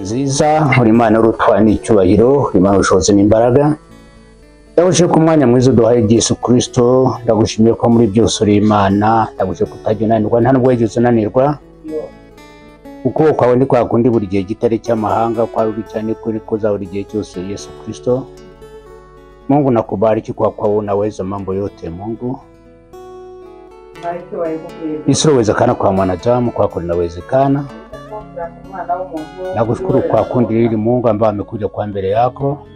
nziza uri Imana urutwa n'icyubahiro, Imana ubushobozi n'imbaraga. Ndagushimiye ku mwanya mwiza duhaye Yesu Kristo, ndagushimiye ko muri byose uri Imana, ndagushimiye kutajya unanirwa nta nubwo wigeze unanirwa. Ukuboko kwawe ni kwa kundi buri gihe gitari cy'amahanga, kwa ruri cyane kuri kuza buri gihe cyose Yesu Kristo. Mungu nakubariki kwa kuwa unaweza mambo yote Mungu. Isiyowezekana kwa mwanadamu kwako linawezekana. Nakushukuru kwa kundi hili Mungu ambaye amekuja kwa mbele yako.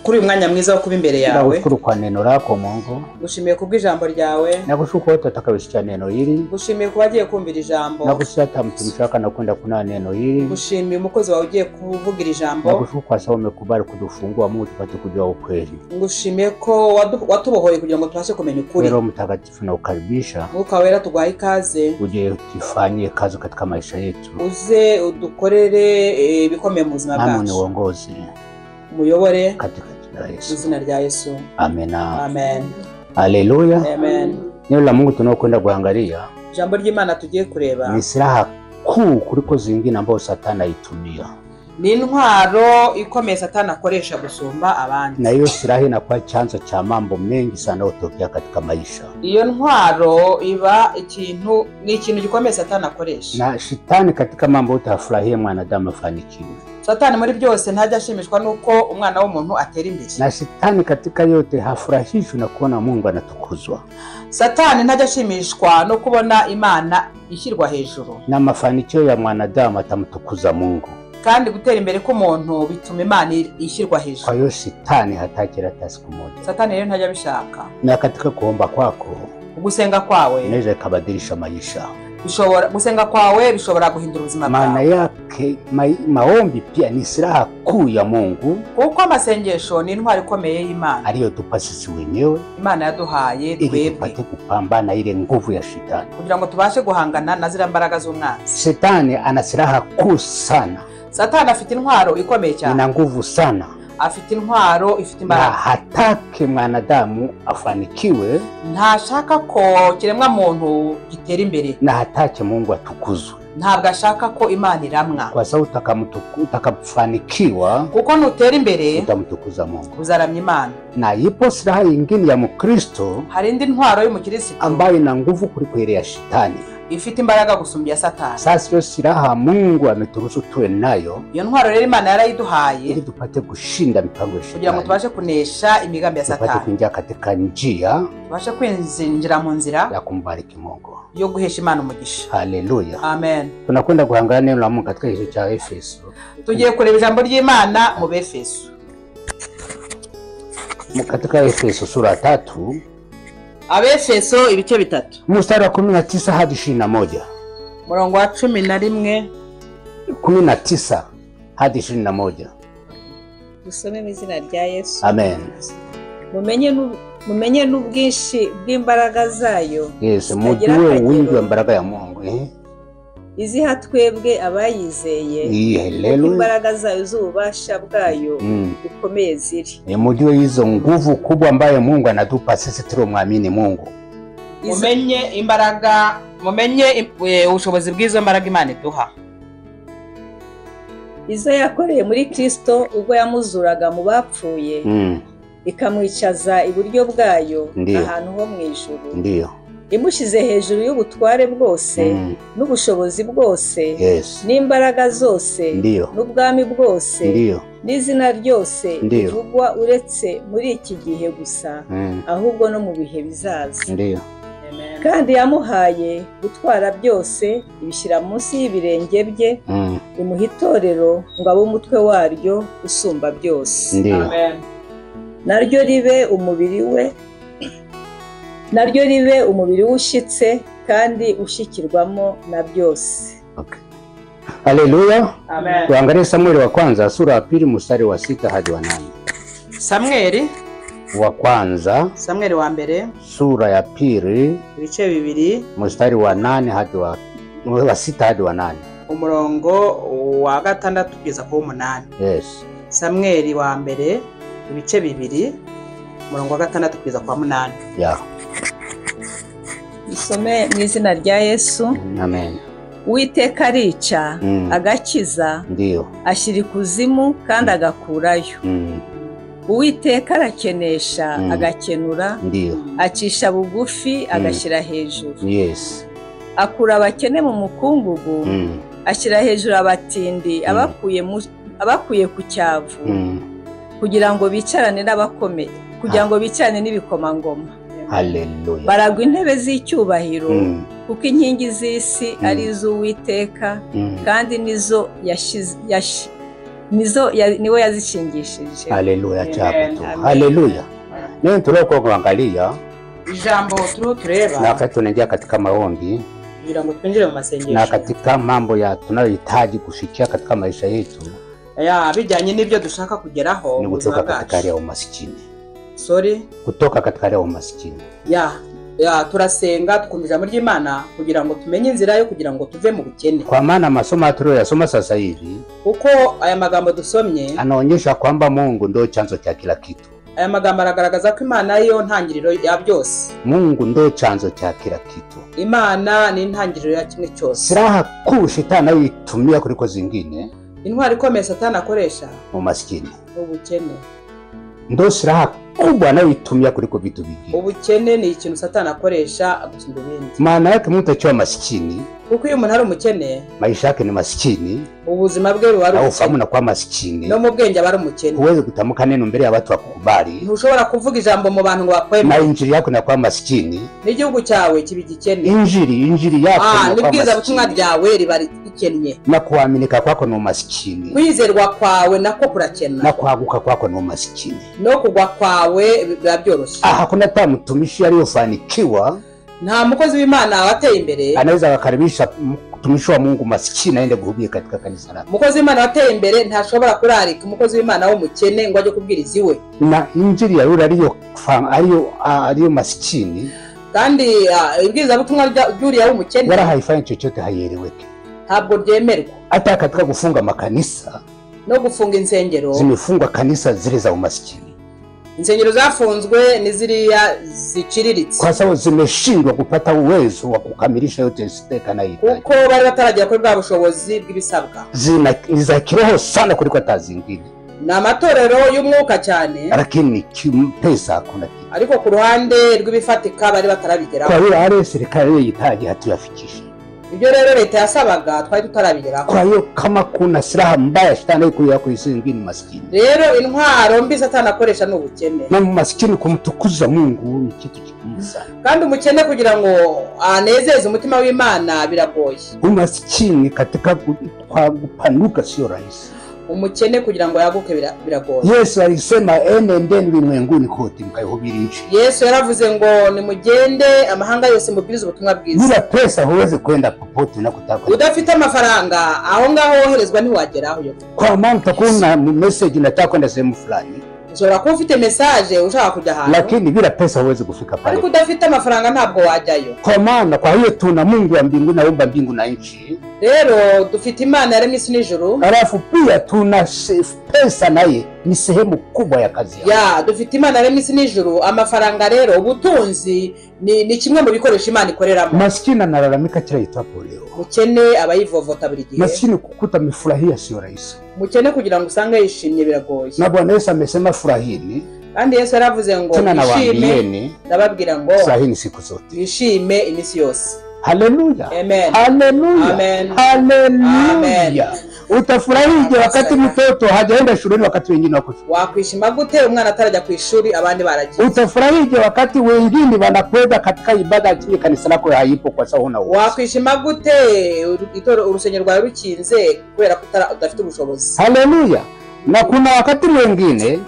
Kuri umwanya mwiza wo kuba imbere yawe. Nakushukuru kwa neno lako Mungu. Gushimiye kubw'ijambo ryawe. Nakushukuru ko tutakabishya neno hili. Gushimiye kuba agiye kumvira ijambo. Nakushata mtumshaka nakunda kuna neno hili. Gushimiye umukozi wawe ugiye kuvugira ijambo. Nakushukuru kwa sababu umekubali kudufungua Mungu tupate kujua ukweli. Gushimiye ko watubohoye kugira ngo tubashe kumenya ukuri. Roho Mtakatifu na ukaribisha. Mwuka wera tuguhaye ikaze. Uje utifanyie kazi katika maisha yetu. Uze udukorere ibikomeye mu buzima bwacu. Ni uongozi. Muyobore katika jina la Yesu. Izina rya Yesu. Amen. Amen. Haleluya. Amen. Neno la Mungu tunaokwenda kuangalia, jambo ry'Imana tugiye kureba, ni silaha kuu kuliko zingine ambazo Satani aitumia. Ni intwaro ikomeye Satani akoresha gusumba abandi. Na hiyo silaha inakuwa chanzo cha mambo mengi sana utokea katika maisha. Iyo ntwaro iba ni ikintu gikomeye Satani akoresha. Na Shetani katika mambo utafurahia mwanadamu afanikiwe. Satani muri byose ntajya ashimishwa nuko umwana w'umuntu atera imbere. Na Shetani katika yote hafurahishwi na kuona Mungu anatukuzwa. Satani ntajya ashimishwa no kubona Imana ishyirwa hejuru. Na mafanikio ya mwanadamu atamtukuza Mungu. Kandi gutera imbere k'umuntu bituma Imana ishyirwa hejuru. Kwa hiyo Shetani hatakira hata siku moja. Satani rero ntajya bishaka. Na katika kuomba kwako, gusenga kwawe inaweza kubadilisha maisha. Gusenga kwawe bishobora guhindura ubuzima bwawe. Maana yake maombi pia ni silaha kuu ya Mungu. Kuko amasengesho ni intwari ikomeye y'Imana aliyotupa sisi wenyewe. Imana yaduhaye twebwe tupate kupambana ile nguvu ya Shetani, kugira ngo tubashe guhangana na zira mbaraga z'umwanzi. Shetani ana silaha kuu sana. Satani afite intwaro ikomeye cyane, ina nguvu sana, afite intwaro ifite imbaraga. Hataki mwanadamu afanikiwe, ntashaka ko kiremwa muntu gitera imbere, na hataki Mungu atukuzwe. Ntabwo ashaka ko Imana iramwa. Kwa sababu utakapofanikiwa, kuko nutera imbere utamtukuza Mungu, uzaramya Imana. Na ipo silaha nyingine ya Mkristo, hari indi ntwaro y'umukristo ambayo ina nguvu kuliko ile ya Shetani, ifite imbaraga gusumbya Satani. Sasa hiyo silaha Mungu ameturuhusu tuwe nayo. Iyo ntwaro rero Imana yarayiduhaye ili tupate kushinda mipango ya Shetani, kugira ngo tubashe kunesha imigambi ya Satani, tupate kuingia katika njia, tubashe kwinjira mu nzira ya kumbariki Mungu, yo guhesha Imana umugisha. Haleluya. Amen. Tunakwenda kuangalia neno la Mungu katika kitabu cha Efeso. Tugiye kureba ijambo ry'Imana mu Efeso. Katika Efeso sura 3, Abefeso ibice bitatu, mstari wa 19 hadi 21. Murongo wa 11 19 hadi 21. Dusome mu izina rya Yesu. Amen. Mumenye n'ubwinshi bw'imbaraga zayo. Yes, mujue wingi wa mbaraga ya Mungu. Iziha twebwe abayizeye. Imbaraga zayo z'ububasha bwayo bukomeye ziri. Mujue hizo nguvu kubwa ambayo Mungu anatupa sisi tulomwamini Mungu. Mumenye imbaraga, mumenye ubushobozi bw'izo mbaraga Imana iduha. Izo yakoreye muri Kristo ubwo yamuzuraga mu bapfuye, ikamwicaza iburyo bwayo ahantu ho mu ijuru. Ndiyo. Imushize hejuru y'ubutware bwose n'ubushobozi bwose, n'imbaraga zose, n'ubwami bwose, n'izina ryose rivugwa uretse muri iki gihe gusa, ahubwo no mu bihe bizaza. Kandi yamuhaye gutwara byose, ibishyira munsi y'ibirenge bye, imuha itorero ngo abe umutwe waryo usumba byose. Amen. Naryo ribe umubiri ushyitse kandi ushyikirwamo na byose. Haleluya. Amen. Tuangalie Samueli wa kwanza sura ya 2 mstari wa 6 hadi wa 8. Samueli Wa kwanza Samueli wa mbere sura ya 2 ibice 2 mstari wa 8 hadi wa 6 hadi wa 8. umurongo wa 6 kugeza ku 8. Yes. Samueli wa mbere ibice 2 umurongo wa 6 kugeza ku 8. Yeah. Isome mu izina rya Yesu. Amen. Uwiteka arica agakiza, Ndio. ashyira ikuzimu kandi agakurayo. Uwiteka arakenesha agakenura, Ndio. acisha bugufi agashyira hejuru. Yes. Akura abakene mu mukungugu, ashyira hejuru abatindi abakuye ku cyavu, kugira ngo bicarane n'abakomeye, kugira ngo bicarane n'ibikomangoma. Haleluya. Baragwa intebe z'icyubahiro, kuko inkingi z'isi ari iz'Uwiteka, kandi niwe yazishingishije. Haleluya chabutu. Haleluya. Leo tulikuwa kuangalia ijambo tureba na wakati tunaingia katika maombi kugira ngo twinjire mu masengesho na katika mambo ya tunayohitaji kufikia katika maisha yetu bijyanye n'ibyo dushaka kugeraho ni kutoka katika hali ya umasikini. Kutoka katika hali ya umasikini. Turasenga tukumva ijambo ry'Imana kugira ngo tumenye inzira yo kugira ngo tuve mu bukene. Kwa maana masomo tuliyosoma sasa hivi uko aya magambo dusomye anaonyesha kwamba Mungu ndio chanzo cha kila kitu. Aya magambo aragaragaza ko Imana yo ntangiriro ya byose. Mungu ndio chanzo cha kila kitu. Imana ni ntangiriro ya kimwe cyose. Silaha kuu shetani anayoitumia kuliko zingine, intwari ikomeye Satani akoresha umasikini. Ubukene ndio silaha kubwa anayoitumia kuliko vitu vingine. Ubukene ni ikintu Satani akoresha gusumba ibindi. Maana yake mtu akiwa masikini, kuko iyo umuntu ari umukene, maisha yake ni masikini, ubuzima bwe buba ari ufahamu na kwa masikini, no mu bwenge aba ari umukene. Huwezi kutamka neno mbele ya watu wakukubali. Ntushobora kuvuga ijambo mu bantu ngo bakwemere. Na injili yako na kwa masikini, n'igihugu cyawe kibi gikene. Injili yako na kwa nibwiza butumwa ryawe riba rikennye. Na kuaminika kwako ni umasikini. Kwizerwa kwawe nako kurakena. Na kuaguka kwako ni umasikini. No kugwa kwawe biba byoroshye. Hakuna hata mtumishi aliyofanikiwa, nta mukozi w'Imana wateye imbere anaweza kukaribisha mtumishi wa Mungu masikini aende kuhubiri katika kanisa lake. Mukozi w'Imana wateye imbere ntashobora kurarika umukozi w'Imana w'umukene ngo ajye kubwiriza iwe. Na injili ya yule aliyo masikini kandi ibwiriza butumwa ry'uriya w'umukene wala haifanyi chochote, haieleweki. Ntabwo ryemerwa. Hata katika kufunga makanisa no gufunga insengero, zimefungwa kanisa zile za umasikini. Insengero zafunzwe ni ziriya ziciriritse kwa sababu zimeshindwa kupata uwezo wa kukamilisha yote siteka na hitaji. Kuko bari bataragira kuri bwa bushobozi bw'ibisabwa. Za kiroho sana kuliko hata zingine. Na amatorero y'umwuka cyane, lakini pesa hakuna kitu. Ariko ku ruhande rw'ibifatika bari batarabigeraho. Kwa hiyo ale serikali yitaji hatuyafikisha. Ibyo rero leta yasabaga twari tutarabigeraho. Kwa hiyo kama kuna silaha mbaya Shetani yuko isingini maskini. Rero intwaro mbi Satani akoresha n'ubukene. Na maskini kumtukuza Mungu ni kitu kigumu sana. Kandi umukene kugira ngo anezeze umutima w'Imana biragoye. Umaskini katika kupanuka sio rahisi. Umukene kugira ngo yaguke biragoye. Yesu alisema enendeni ulimwenguni kote mkayihubiri nchi. Yesu yaravuze ngo nimugende amahanga yose mubwirize ubutumwa bwiza. Bila pesa huwezi kwenda popote unakotaka. Udafite amafaranga aho ngaho woherezwa ntiwageraho yo. Kwa maana utakuwa message nataka kwenda sehemu fulani. Ushobora kuba ufite message ushaka kujya ahantu, lakini bila pesa huwezi kufika pale. Ariko udafite amafaranga ntabwo wajyayo. Kwa maana kwa hiyo tuna Mungu wa mbinguni na umba mbingu na nchi. Rero dufite Imana yaremye isi n'ijuru. Alafu pia tuna pesa naye ni sehemu kubwa ya kazi yake. Dufite Imana yaremye isi n'ijuru. Amafaranga rero ubutunzi ni kimwe mu bikoresho Imana ikoreramo. Maskini analalamika kila itwapo leo. Mukene abayivovota buri gihe. Maskini kukuta mifurahia sio rahisi. Mukene kugira ngo usange yishimye biragoye. Na Bwana Yesu amesema furahini. Kandi Yesu yaravuze ngo ishime. Ndababwira ngo furahini siku zote. Ishime iminsi yose. Haleluya. Amen. Haleluya. Amen. Haleluya. Utafurahije wakati mtoto hajaenda shuleni wakati wengine wako shule. Wakwishima gute umwana atarajya ku ishuri abandi baragiye? Utafurahije wakati wengine wanakwenda katika ibada chini kanisa lako haipo kwa sababu una uwezo. Wakwishima gute urusengero rwawe rukinze kubera ko udafite ubushobozi? Haleluya. Na kuna wakati mwingine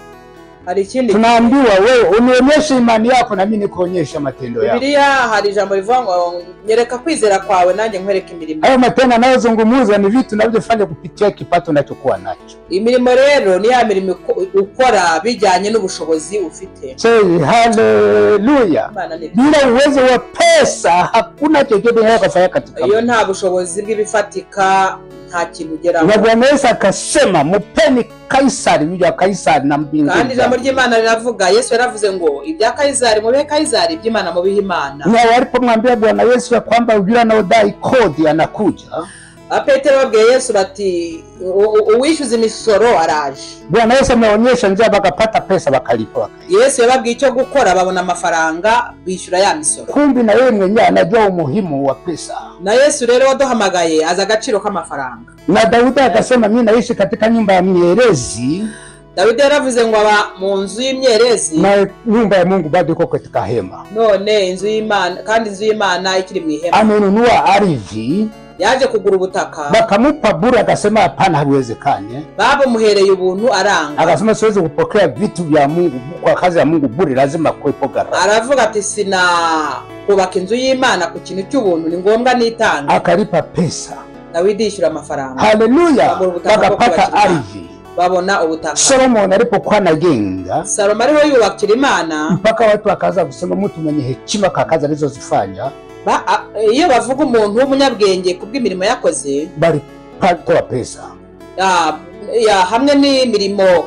tunaambiwa wewe unionyeshe imani yako na mimi nikuonyeshe matendo yako. Biblia hari ijambo rivuga ngo nyereka kwizera kwawe nanjye nkwereke imirimo. Hayo matendo anayozungumza ni vitu navyofanya kupitia kipato unachokuwa nacho. Imirimo rero ni ya mirimo ukora bijyanye n'ubushobozi ufite. Say haleluya. Bila uwezo wa pesa hakuna chochote unachofanya katika. Iyo nta bushobozi bw'ibifatika nta kintu ugeraho. Bwana Yesu akasema mupeni Kaisari ibya Kaisari na mbingu. Kandi ijambo ry'Imana riravuga, Yesu yaravuze ngo ibya Kaisari mube Kaisari, iby'Imana mubihe Imana. Na walipomwambia Bwana Yesu kwamba yule anaodai kodi anakuja, Petero babwiye Yesu bati uwishyuza imisoro araje. Bwana Yesu ameonyesha njia bakapata pesa bakalipa. Yesu yababwiye icyo gukora babona amafaranga bishyura ya misoro. Kumbi na yeye mwenyewe anajua umuhimu wa pesa. Na Yesu rero waduhamagaye aza agaciro k'amafaranga. Na Daudi akasema mimi naishi katika nyumba ya mierezi. Daudi yaravuze ngo aba mu nzu y'imyerezi. Na nyumba ya Mungu bado iko katika hema. None inzu y'Imana kandi inzu y'Imana ikiri mu ihema. Amenunua ardhi. Yaje kugura ubutaka. Bakamupa bure akasema hapana habiwezekane. Baba muhereye ubuntu aranga. Akasema siwezi kupokea vitu vya Mungu kwa kazi ya Mungu bure, lazima kuwepo gharama. Aravuga ati sina kubaka inzu y'Imana ku kintu cy'ubuntu, ni ngombwa nitanga. Akalipa pesa. Dawidi yishyura amafaranga. Haleluya. Bakapata ardhi. Babona ubutaka. Solomon alipokuwa anajenga, Salomo ariho yubakira Imana, mpaka watu wakaanza kusema mtu mwenye hekima kakaza alizozifanya. Iyo bavuga umuntu w'umunyabwenge kubw'imirimo yakoze, bali patoa pesa. Hamwe n'imirimo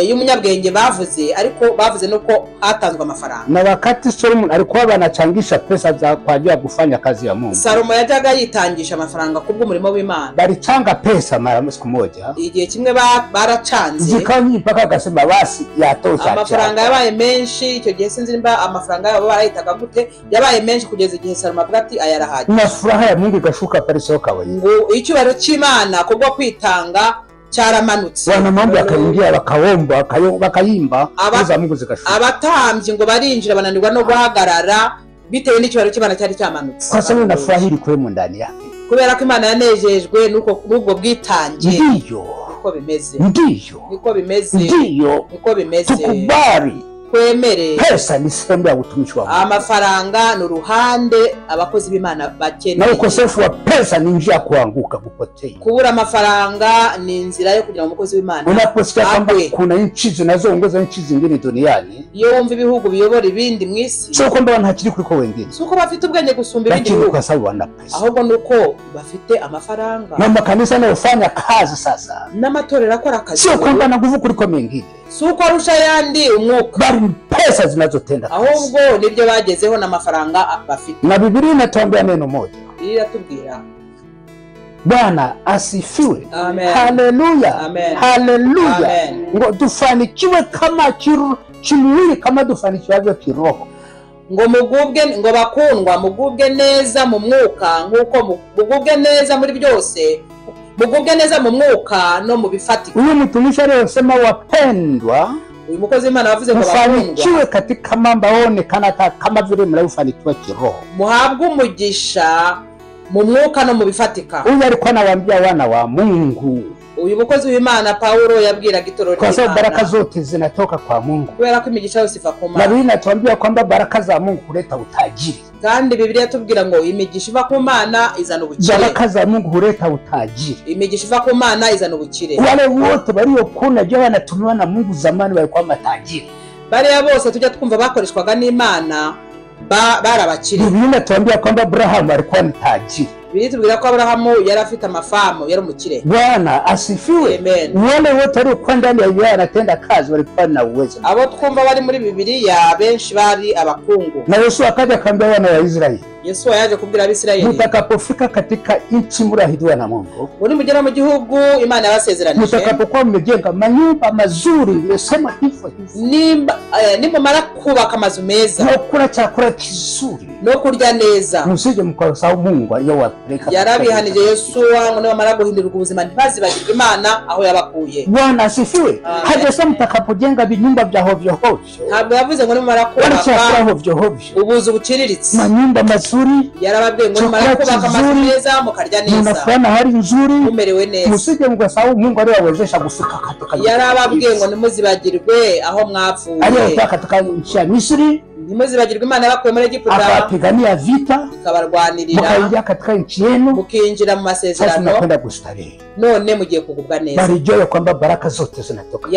y'umunyabwenge bavuze, ariko bavuze nuko hatanzwe amafaranga. Na wakati Solomon alikuwa banachangisha pesa za kwa ajili ya kufanya kazi ya Mungu, Salomo yajaga yitangisha amafaranga kubw'umurimo w'Imana. Balichanga pesa mara siku moja, igihe kimwe baracanze zikanyi mpaka akasema basi yatosha. Amafaranga yabaye menshi, icyo gihe sinzi nimba amafaranga yabo barayitaga gute, yabaye menshi kugeza igihe Salomo avuga ati ayarahagije. Na furaha ya Mungu ikashuka pale soka wewe, ngo icyubahiro cy'Imana kubwo kwitanga cyaramanutse. Wana mambo akaingia bakaomba bakayimba za Mungu zikashuka. Abatambyi ngo barinjira bananirwa no guhagarara bitewe n'icyubahiro cy'Imana cyari cyamanutse. Kwa sababu nafurahiri kwemo ndani yake, kubera ko Imana yanejejwe n'ubwo bwitange. Ndiyo niko bimeze, ndiyo niko bimeze, ndiyo niko bimeze. Tukubali kwemere pesa ni sehemu ya utumishi wa Mungu. Amafaranga n'uruhande abakozi b'Imana bakeneye. Na ukosefu wa pesa ni njia kuanguka, kupotea. Kubura amafaranga ni inzira yo kugira umukozi w'Imana. Unaposikia kwamba kuna nchi zinazoongoza nchi zingine duniani, iyo wumva ibihugu biyobora ibindi mwisi, sio kwamba wanahakiri kuliko wengine, sio ko bafite ubwenge gusumba ibindi bihugu, kwa sababu wana pesa, ahubwo nuko bafite amafaranga. Na makanisa yanayofanya kazi sasa, n'amatorero akora akazi, sio kwamba na nguvu kuliko mengine, suko arusha yandi umwuka, bali pesa zinazotenda kazi. Ahubwo nibyo bagezeho n'amafaranga bafite. Na Biblia inatuambia neno moja, iratubwira Bwana asifiwe. Amen. Haleluya. Amen. Haleluya. Amen. Ngo dufanikiwe kama kimwili kama dufanikiwavyo kiroho. Ngo bakundwa mugubwe neza mu mwuka nkuko mugubwe neza muri byose, mugubwe neza mu mwuka no mu bifatika. Uyu mtumishi aliyosema wapendwa, uyu mukozi w'Imana wavuze ngo mufanikiwe katika mambo yaonekana kama vile mnavyofanikiwa kiroho. Muhabwe umugisha mu mwuka no mu bifatika. Uyu alikuwa anawaambia wana wa Mungu. Uyu mukozi w'Imana Paulo yabwiraga itorero ry'Imana, kwa sababu baraka zote zinatoka kwa Mungu, kubera ko imigisha yose iva ku Mana. Na Biblia inatuambia kwamba baraka za Mungu huleta utajiri, kandi Biblia yatubwira ngo imigisha iva ku Mana izana ubukire. Baraka za Mungu huleta utajiri, imigisha iva ku Mana izana ubukire. Wale wote waliokuwa je wanatumiwa na Mungu zamani walikuwa matajiri, bariya bose tujya twumva bakoreshwaga n'Imana barabakire. Biblia inatuambia kwamba Abrahamu alikuwa ni tajiri. Biblia tubwira ko Abrahamu yari afite amafamu, yari umukire. Bwana asifiwe. Amen. Wale wote waliokuwa ndani ya Biblia wanatenda kazi walikuwa na uwezo. Abo twumva bari muri Biblia benshi bari abakungu. Na Yesu akaja akaambia wana wa Israeli, Yesu yaje kubwira Abisirayeli, mtakapofika katika nchi murahidiwa na Mungu, muri mugera mu gihugu Imana yabasezeranije, mtakapokuwa mmejenga manyumba mazuri, nimesema hivyo nimumara kubaka amazu meza, na kula chakula kizuri, no kurya neza. Musije mukasahau Mungu aliyo wapeleka. Yarabihanije Yosuwa ngo nibamara guhinduka ubuzima ntibazibagirwe Imana aho yabakuye. Bwana asifiwe. Hajasema mtakapojenga vinyumba vya hovyo hovyo. Ntabwo yavuze ngo nibamara kubaka hovyo hovyo. ubuzu buciriritse. Manyumba mazuri. Yarababwiye ngo nibamara kubaka amazu meza mukarya neza. Munafanya hali nzuri. Mumerewe neza. Musije mukasahau Mungu aliyo wawezesha gufuka katika. Yarababwiye ngo nimuzibagirwe aho mwavuye. Aliyo katika nchi ya Misri. Nimuzibagirwe Imana yabakuye muri Egiputa. Akapigania vita. Ikabarwanirira. Mukaingia katika nchi yenu. Mukinjira mu masezerano. Sasa mnakwenda kustarehe. None mugiye kugubwa neza. Barijoye kwamba baraka zote zinatoka.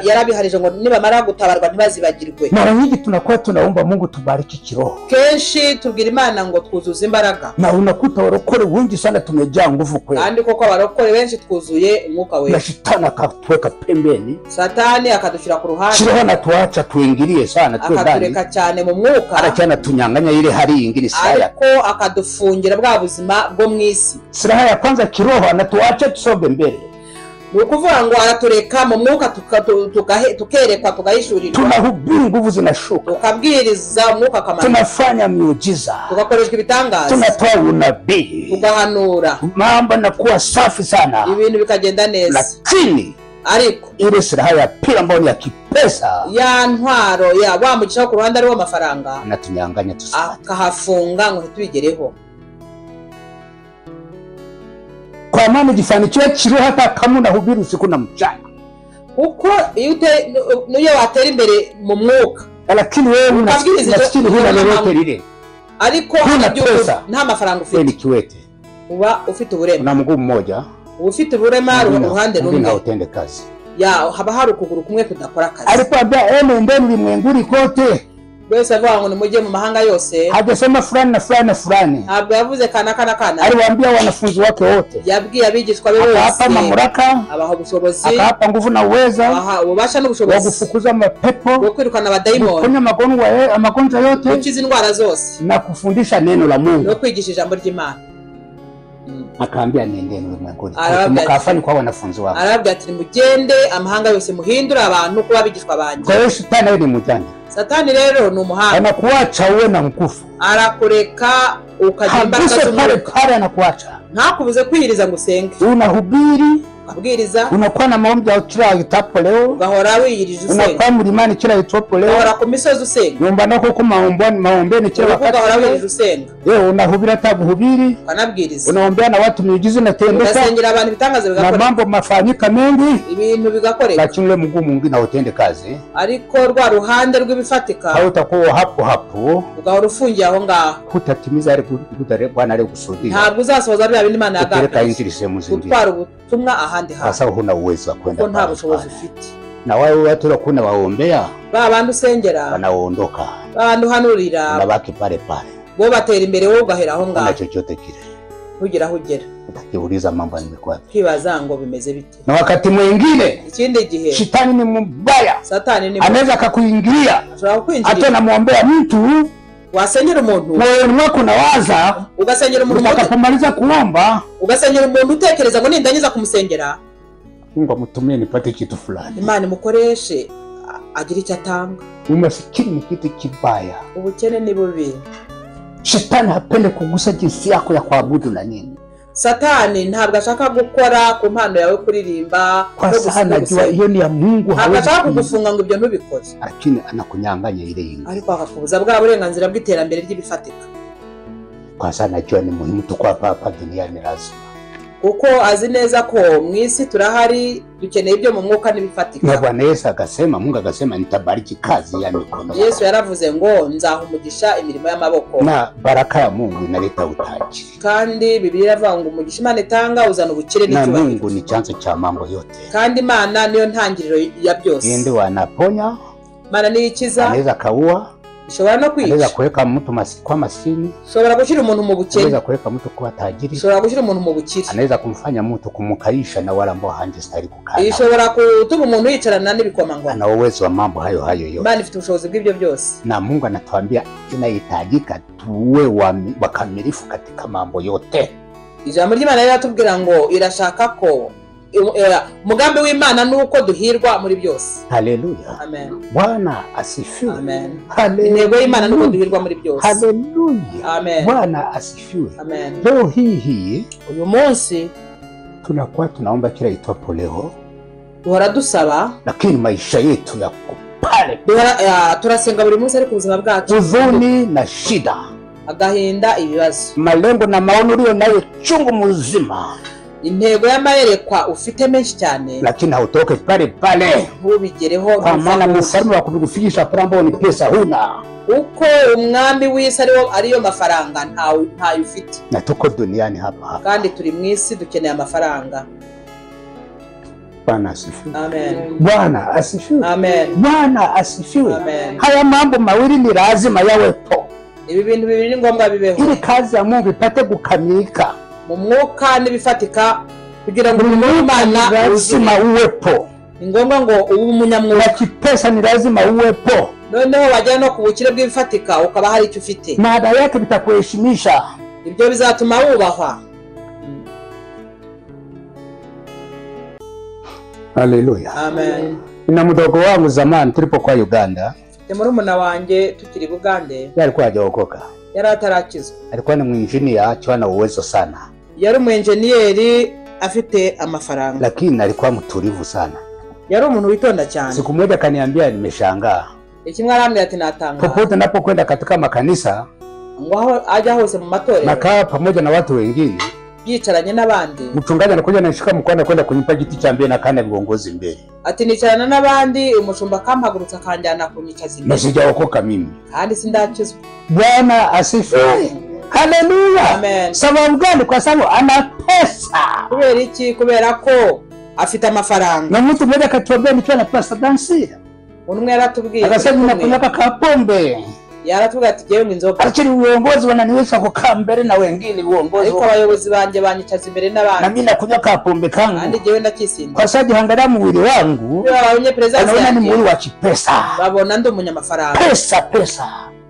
Yarabiharije ngo nibamara gutabarwa ntibazibagirwe. Mara nyingi tunakuwa tunaomba Mungu tubariki kiroho. Kenshi tubwira Imana ngo twuzuze imbaraga. Na unakuta warokore wengi sana tumejaa nguvu kweli. Kandi koko abarokore benshi twuzuye umwuka wera. Na shetani akatweka pembeni. Satani akadushira ku ruhande. Kiroho natuacha tuingilie sana tu ndani. Akatureka cyane mu mwuka. Arachana tunyanganya ile hali ingine saya. Ariko akadufungira bwa buzima bwo mwisi. Silaha ya kwanza kiroho anatuacha tusonge mbele. Nukuvuga ngo aratureka mu mwuka tukerekwa tugahishurirwa. Tunahubiri nguvu zinashuka. Tukabwiriza umwuka kamana. Tunafanya miujiza. Tugakoreshwa ibitangaza. Tunatoa unabii. Tugahanura. Mambo yanakuwa safi sana. Ibintu bikagenda neza. Lakini ariko ile silaha ya pili ambayo ni ya kipesa, ya ntwaro ya wamugisha ku ruhande rwo mafaranga anatunyanganya tusifate, akahafunga ngo ntitubigereho. Kwa maana jifanikiwe kiro hata kama unahubiri usiku na mchana. Kuko iyo watera imbere mu mwuka, lakini wewe unasikini huna lolote lile. Ariko nta mafaranga ufite. Ni kiwete. Uba ufite uburema. Una mguu mmoja. Ufite uburema ruhande rumwe. Ndio utende kazi. Ya haba hari ukuguru kumwe kudakora kazi. Alikwambia ndeni ulimwenguni kote. Wese avuga ngo nimujye mu mahanga yose. Hajasema fulani na fulani na fulani. Ntabwo yavuze kana. Aliwaambia wanafunzi wake wote. Yabwiye abigishwa be bose. Hapa mamlaka. Abaho ubushobozi. Hapa nguvu na uweza. Aha ubasha n'ubushobozi. Wagufukuza mapepo. Wakwirukana abadayimoni. Kuponya magonjwa yote. Gukiza indwara zose. Na kufundisha neno la Mungu. No kwigisha ijambo ry'Imana. Akaambia nendeni ulimwenguni. Mukafani kwa wanafunzi wako. Arabwira ati mugende amahanga yose muhindura abantu kuba bigishwa banje. Kwa hiyo shetani yeye ni mjanja. Satani rero ni umuhanga. Anakuacha uwe na nguvu. Arakureka ukagimba pale anakuacha. Ntakubuze kwihiriza ngo usenge. Unahubiri, abwiriza, unakuwa na maombi ya kila itapo leo, ugahora wiyirije usenga, unakuwa mlimani kila itapo leo, ugahora ku misozi usenga, nyumba nako ku maombeni kila wakati, ugahora wiyirije usenga, wewe unahubiri tabuhubiri, ukanabwiriza, unaombea na watu miujiza inatendeka, ugasengera abantu bitangaza bigakora, na mambo mafanyika mengi, ibintu bigakoreka, lakini ule mguu mwingine utende kazi, ariko rwa ruhande rw'ibifatika hautakuwa hapo ugahora ufungiye aho ngaho, hutatimiza ari Bwana ari gusudia, ntabwo uzasohoza bya bindi Imana yagambye, gutwara ubutumwa ahandi hantu, sasa huna uwezo wa kwenda, nta bushobozi ufite, na wao watu wakuna waombea, bantu usengera wanaondoka, bantu hanurira, unabaki pale bo batera imbere wowe ugahera aho ngaho, na chochote kile kugira aho ugera, utakiuliza mambo yamekuwa kwibaza ngo bimeze bite. Na wakati mwingine ikindi gihe shetani ni mbaya, satani ni anaweza akakuingilia, hata namuombea mtu, wasengera umuntu moyo mwako nawaza, ugasengera umuntu, utakapomaliza kuomba ugasengera umuntu utekereza ngo nindangiza kumusengera Mungu amutumie nipate kitu fulani, Imana mukoreshe agira icyo atanga. Umasikini ni kitu kibaya, ubukene ni bubi. Shetani hapende kugusa jinsi yako ya kuabudu na nini. Satani ntabwo ashaka gukora ku mpano yawe kuririmba, kwa sana jua hiyo ni ya Mungu, ntabwo ashaka kugufunga ngo ibyo ntubikore, lakini anakunyanganya ile yingi, ariko akakubuza bwa burenganzira bw'iterambere ry'ibifatika. Kwa sana jua ni muhimu tukwa hapa duniani lazima, kuko azi neza ko mwisi turahari, dukeneye ibyo mu mwuka n'ibifatika. Na Bwana Yesu akasema, Mungu akasema nitabariki kazi ya mikono. Yesu yaravuze ngo nzahumugisha imirimo y'amaboko, na baraka ya Mungu inaleta utajiri, kandi Biblia iravuga ngo umugisha Imana itanga uzana ubukire n'icyubahiro, na Mungu ni chanzo cha mambo yote, kandi Imana niyo ntangiriro ya byose. Yeye ndiye anaponya, Imana niyo ikiza, anaweza kaua, ishobora no kwica, anaweza kuweka mtu kwa maskini, ishobora gushyira umuntu mu bukene, anaweza kuweka mtu kwa tajiri, ishobora gushyira umuntu mu bukire, anaweza kumfanya mtu kumukaisha na wala ambao hangestahili kukaa, ishobora gutuma umuntu yicarana n'ibikomangoma. Ana uwezo wa mambo hayo yote. Imana ifite ubushobozi bw'ibyo byose, na Mungu anatuambia inahitajika tuwe wakamilifu katika mambo yote. Ijambo ry'Imana riratubwira ngo irashaka ko umugambi w'Imana nuko duhirwa muri byose. Haleluya. Amen. Bwana asifiwe. Amen. Haleluya. Intego y'Imana nuko duhirwa muri byose. Haleluya. Amen. Bwana asifiwe. Amen. Leo hii uyu munsi tunakuwa tunaomba kila itwapo leo, duhora dusaba, lakini maisha yetu yako pale. Turasenga buri munsi ariko ubuzima bwacu huzuni na shida, agahinda, ibibazo, malengo na maono ulio nayo chungu mzima, intego y'amayerekwa ufite menshi cyane, lakini hautoke pale pale ntubigereho. kwa maana mfalme wa kukufikisha pale ambapo ni pesa huna, uko umwami w'isi ariyo mafaranga ntayo ufite. na tuko duniani hapa kandi turi mu isi dukeneye amafaranga. Bwana asifiwe. Amen. Bwana asifiwe. Amen. Bwana asifiwe. Amen. Haya mambo mawili ni lazima yawepo. Ibi bintu bibiri ni ngombwa bibeho, ili kazi ya Mungu ipate kukamilika mu mwuka n'ibifatika, kugira ngo Imana lazima uwepo. Ni ngombwa ngo ube umunyamwuka. Na kipesa ni lazima uwepo. Noneho wajya no ku bukire bw'ibifatika ukaba hari icyo ufite, maana yake bitakuheshimisha, ibyo bizatuma wubahwa. Haleluya. Amen. Na mdogo wangu zamani tulipokuwa Uganda, murumuna wanjye tukiri Bugande, alikuwa hajaokoka, yari atarakizwa. alikuwa ni mwinjinia akiwa na uwezo sana, yari umwenjeniyeri afite amafaranga, lakini alikuwa mtulivu sana. yari umuntu witonda cyane. Siku moja kaniambia, nimeshangaa, ikimwe arambwira ati natanga, popote napokwenda katika makanisa, ngo ajya hose mu matorero, nakaa pamoja na watu wengine, yicaranye n'abandi, mchungaji anakuja anashika mkono kwenda kunipa kiti cha mbele na kana viongozi mbele, ati nicarana n'abandi, umushumba akampagurutsa akanjyana kunyicaza imbere, na sijaokoka mimi. kandi sindakizwa. Bwana asifiwe. Haleluya. Amen. Sababu gani? Kwa sababu ana pesa. Kubera iki? Kubera ko afite amafaranga. Na mtu mmoja akatuambia nikiwa na pesa dansi, umwe yaratubwiye, akasema nakunyaka kapombe, yaratubwiye ati jewe inzoga, akiri uongozi wananiweza kukaa mbele na wengine uongozi, ariko abayobozi banje banyicaza imbere n'abandi, na mimi nakunyaka kapombe kangu, kandi jewe ndakisinda. kwa sababu hangalia mwili wangu, abonye president anaona ni mwili wa kipesa, babona ndo umunyamafaranga. Pesa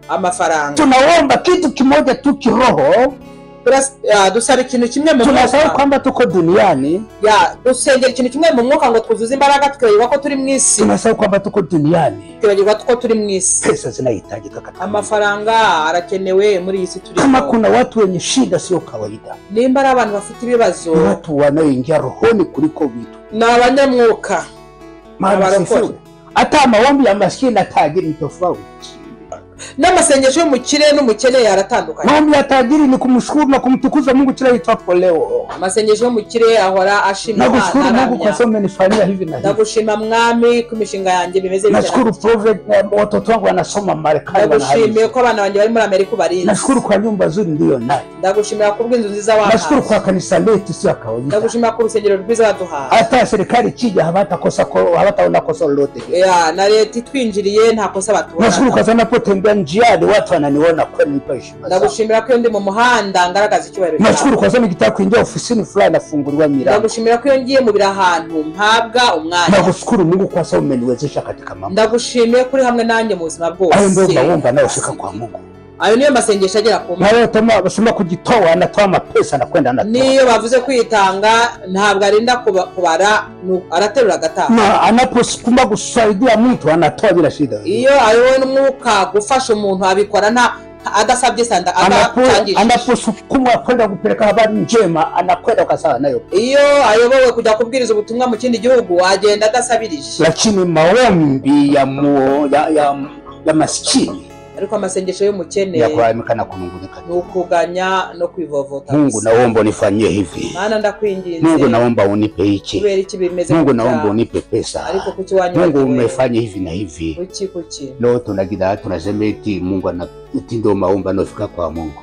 amafaranga. Tunaomba kitu kimoja tu kiroho, dusaba ikintu kimwe mu tunasema kwamba tuko duniani, dusengera ikintu kimwe mu mwuka ngo twuzuze imbaraga, tukibagirwa ko turi mu isi. tunasema kwamba tuko duniani, tukibagirwa ko turi mu isi. pesa zinahitajika katika amafaranga arakenewe muri iyi si turi. Kama kuna watu wenye shida sio kawaida, nimba ari abantu bafite ibibazo, watu wanaoingia rohoni kuliko vitu, ni abanyamwuka. hata maombi ya maskini na tajiri ni tofauti. N'amasengesho y'umukire n'umukene yaratandukanye. Maombi ya tajiri ni kumshukuru na kumtukuza Mungu kila itwapo leo. Amasengesho y'umukire ahora ashima Imana. Nakushukuru Mungu kwa sababu umenifanyia hivi na hivi. Ndagushima mwami ku mishinga yanjye bimeze bityo. Nashukuru prophet, watoto wangu wanasoma Marekani. Ndagushimiye ko abana banjye bari muri Amerika barinze. Nashukuru kwa nyumba nzuri ndio nayo. Ndagushimira ku bw'inzu nziza wahaye. Nashukuru kwa kanisa letu sio kawaida. Ndagushimira ku rusengero rwiza waduhaye. Hata serikali kija hawataona kosa lolote. Na leta itwinjiriye nta kosa batubona. Nashukuru kwa sababu napotembea njiani watu wananiona kwa nipa heshima. Ndagushimira ko ndi mu muhanda ngaragaza icyubahiro cyawe. Nashukuru kwa sababu nikitaka kuingia ofisini fulani nafunguliwa milango. Ndagushimira ko ngiye mu bira ahantu mpabwa umwanya. Nakushukuru Mungu kwa sababu umeniwezesha katika mambo. Ndagushimiye kuri hamwe nanjye mu buzima bwose. Ayo ndio maombi nayoshika kwa Mungu. Ayo niyo masengesho agera ku Mungu. Nayo tama basema kujitoa, anatoa mapesa na kwenda anatoa. Niyo bavuze kwitanga ntabwo arinda kubara, araterura gatanga. Na anaposukuma kusaidia mtu anatoa bila shida. Iyo ayowe n'umwuka gufasha umuntu abikora nta adasabye sanda agatangisha. Anaposukuma kwenda kupeleka habari njema anakwenda kwa sawa nayo. Iyo ayobowe kujya kubwiriza ubutumwa mu kindi gihugu agenda adasabirije. Lakini maombi ya maskini, ariko amasengesho y'umukene yakwamikana kunungunika, nukuganya no kwivovota. Mungu naomba unifanyie hivi. Maana ndakwinginze. Mungu naomba unipe hiki. Kubera iki bimeze. Mungu naomba unipe pesa. Ariko kuki wanyu. Mungu umefanya hivi na hivi. Kuki. Leo tunagira tunasema eti Mungu ndio maombi anafika kwa Mungu.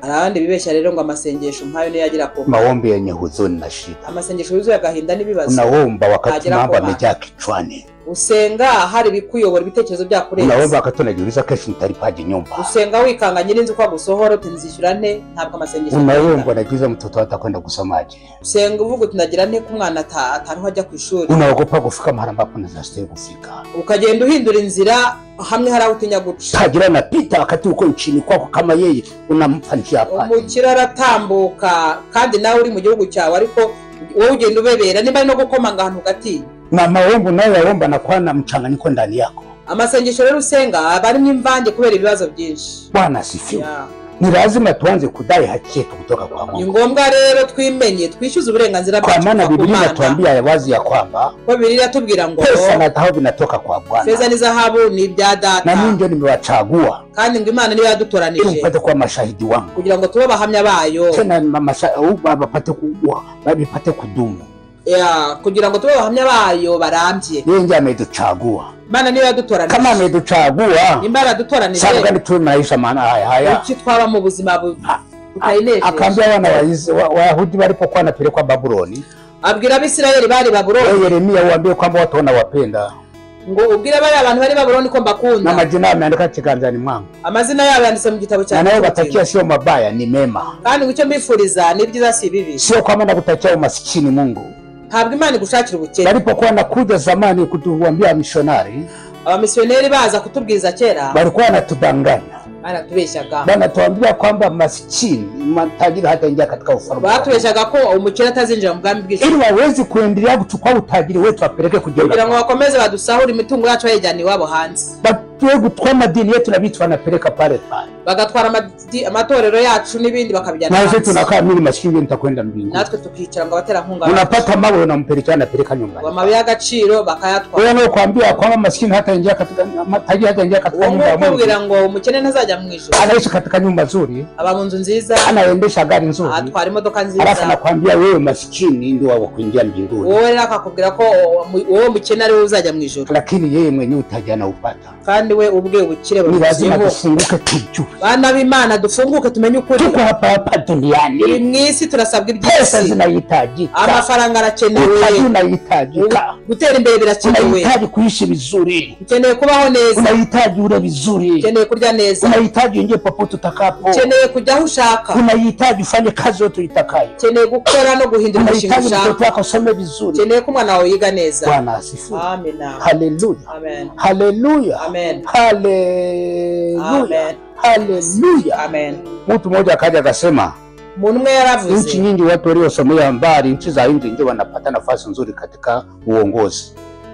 Arabandi bibeshya rero ngo amasengesho mpayo ne yagira ko maombi yenye huzuni na shida. Amasengesho yuzuye agahinda n'ibibazo. Unaomba wakati mambo yamejaa kichwani. Usenga hari bikuyobora ibitekerezo byakurenze. Unaomba wakati unajiuliza kesho nitalipaje nyumba. Usenga wikanga nyine kwa gusohora utinzishyura nte, ntabwo amasengesho. Unaomba unajiuliza mtoto atakwenda kusomaje. Usenga uvuga tunagira nte ku mwana atariho ajya ku ishuri. Unaogopa kufika mahali ambapo unastahili kufika. Ukagenda uhindura inzira hamwe hari utinya guca. Tagira napita wakati uko nchini kwako kama yeye unampa njia hapa. Umukira aratambuka kandi nawe uri mu gihugu cyawe ariko wowe ugenda ubebera niba ari no gukomanga ahantu ugatinya. Na maombi unayoyaomba yanakuwa na mchanganyiko ndani yako. Amasengesho rero usenga barimo imvange kubera ibibazo byinshi. Bwana asifiwe. Ni lazima tuanze kudai haki yetu kutoka kwa Mungu. Ni ngombwa rero twimenye twishyuze uburenganzira bwacu. Kwa maana Biblia inatuambia wazi ya kwamba kwa Biblia inatubwira ngo pesa na dhahabu vinatoka kwa Bwana. Fedha ni dhahabu ni ibya Data. Na mimi ndio nimewachagua. Kandi ngo Imana niyo yadutoranije. Mpate kuwa mashahidi wangu. Kugira ngo tube bahamya bayo. Tena bapate kudumu. Kugira ngo tube bahamya bayo barambye. Yeye ndiye ametuchagua. Imana niyo yadutoranije. Kama ametuchagua. Imana yadutoranije. Sababu gani tu maisha maana haya. Iki twaba mu buzima butayineje. Akaambia wana wa Wayahudi walipokuwa wanapelekwa Babuloni. Abwira Abisirayeli bari Babuloni. Yeremia uambie kwamba watu wanawapenda. Ngo ubwira bari abantu bari Babuloni ko mbakunda. Na majina yameandika kiganjani mwangu. Amazina yabo yanditse mu gitabo cya. Na nayo batakia sio mabaya ni mema. Kandi icyo mbifuriza ni byiza si bibi. Sio kwamba nakutakia umasikini Mungu. Ntabwo Imana igushakira ubukene. Walipokuwa nakuja zamani kutuambia missionary, abamissioneri baza kutubwiza kera walikuwa wanatudanganya. Baratubeshaga. Banatuambia kwamba masikini matajiri hataingia katika ufalme. Batubeshaga ko umukene atazinjira mu bwami bw'Ijuru. Ili wawezi kuendelea kuchukua utajiri wetu apeleke kujenga. Kugira ngo bakomeze badusahura imitungo yacu bayijyana iwabo hanze. Batuwe gutwara madini yetu na vitu wanapeleka pale pale. Bagatwara amatorero yacu n'ibindi bakabijyana hanze. Na sisi tunakaa mimi masikini nitakwenda mbinguni. Natwe tukicara ngo batera nkunga. Unapata mawe unampeleka anapeleka nyumbani. Amabuye y'agaciro bakayatwara. Wewe kuambia kwamba masikini hataingia katika matajiri hataingia katika nyumba ya Mungu. Kugira ngo umukene ntazajya mu ijuru. Anaishi katika nyumba nzuri. Aba mu nzu nziza. Anaendesha gari nzuri. Atwara imodoka nziza. Alafu nakwambia wewe masikini ndio wao kuingia mbinguni. Wewe akakubwira ko wowe mukene ari uzajya mu ijuru. Lakini yeye mwenyewe utajana upata. Kandi we ubwe ubukire ni lazima dufunguke tujue. Bana b'Imana dufunguke tumenye ukuri. Tuko hapa duniani. Iri mwisi turasabwa iby'isi. Pesa zinahitajika. Amafaranga arakenewe. Unahitajika. Gutera imbere birakenewe. Unahitaji kuishi vizuri. Ukeneye kubaho neza. Unahitaji ule vizuri. Ukeneye kurya neza. Unahitaji ingie popote utakapo. Ukeneye kujya aho ushaka. Unahitaji ufanye kazi yote utakayo. Ukeneye gukora no guhindura umushinga ushaka. Unahitaji mtoto wako asome vizuri. Ukeneye ko umwana wawe yiga neza. Bwana asifiwe. Amina. Haleluya. Amen. Haleluya. Amen. Haleluya. Haleluya. Amen. Mtu mmoja akaja akasema, Munumwe yaravuze, nchi nyingi watu waliosomea mbali, nchi za nje ndio wanapata nafasi nzuri katika uongozi.